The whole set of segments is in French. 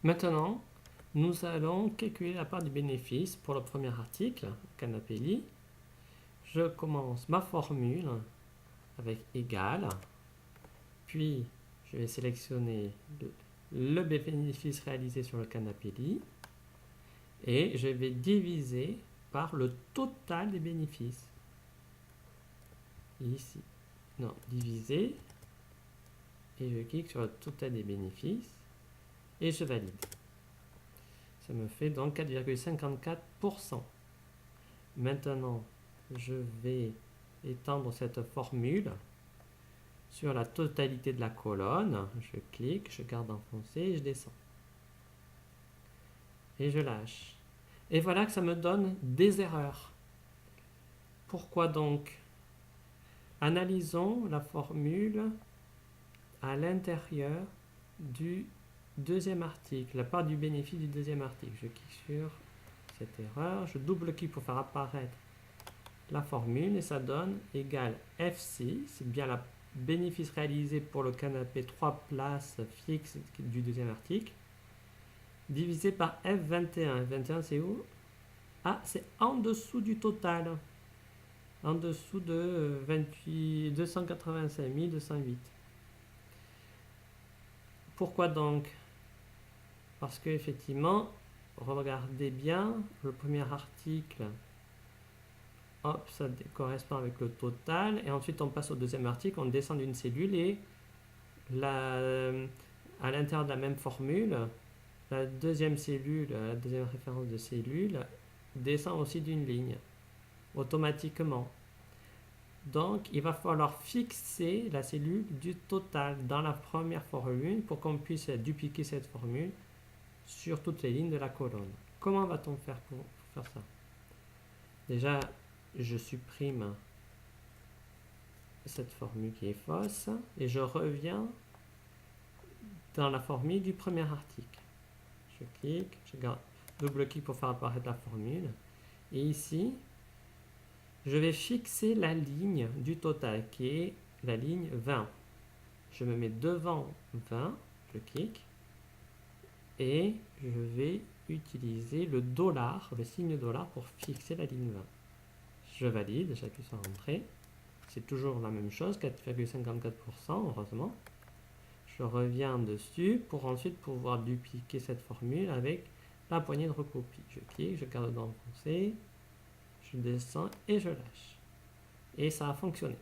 Maintenant, nous allons calculer la part du bénéfice pour le premier article, canapé lit. Je commence ma formule avec égal, puis je vais sélectionner le bénéfice réalisé sur le canapé lit et je vais diviser par le total des bénéfices. Ici, non, diviser, et je clique sur le total des bénéfices et je valide. Ça me fait donc 4,54%. Maintenant, je vais étendre cette formule sur la totalité de la colonne. Je clique, je garde enfoncé et je descends. Et je lâche. Et voilà que ça me donne des erreurs. Pourquoi donc? Analysons la formule à l'intérieur du deuxième article, la part du bénéfice du deuxième article. Je clique sur cette erreur, je double-clique pour faire apparaître la formule et ça donne égal FC, c'est bien le bénéfice réalisé pour le canapé 3 places fixe du deuxième article, divisé par F21. F21 c'est où? Ah, c'est en dessous du total, en dessous de 285 208. Pourquoi donc? Parce que effectivement, regardez bien, le premier article, hop, ça correspond avec le total, et ensuite on passe au deuxième article, on descend d'une cellule, et à l'intérieur de la même formule, la deuxième cellule, la deuxième référence de cellule, descend aussi d'une ligne, automatiquement. Donc, il va falloir fixer la cellule du total dans la première formule pour qu'on puisse dupliquer cette formule sur toutes les lignes de la colonne. Comment va-t-on faire pour faire ça? Déjà, je supprime cette formule qui est fausse et je reviens dans la formule du premier article. Je clique, je garde double-clic pour faire apparaître la formule. Et ici, je vais fixer la ligne du total qui est la ligne 20. Je me mets devant 20, je clique et je vais utiliser le dollar, le signe dollar pour fixer la ligne 20. Je valide, j'appuie sur Entrée. C'est toujours la même chose, 4,54%, heureusement. Je reviens dessus pour ensuite pouvoir dupliquer cette formule avec la poignée de recopie. Je clique, je garde dans enfoncé, je descends et je lâche. Et ça a fonctionné.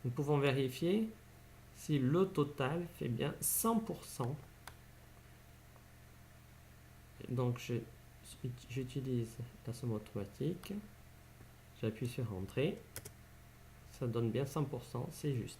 Nous pouvons vérifier si le total fait bien 100%. Donc j'utilise la somme automatique. J'appuie sur Entrée. Ça donne bien 100%, c'est juste.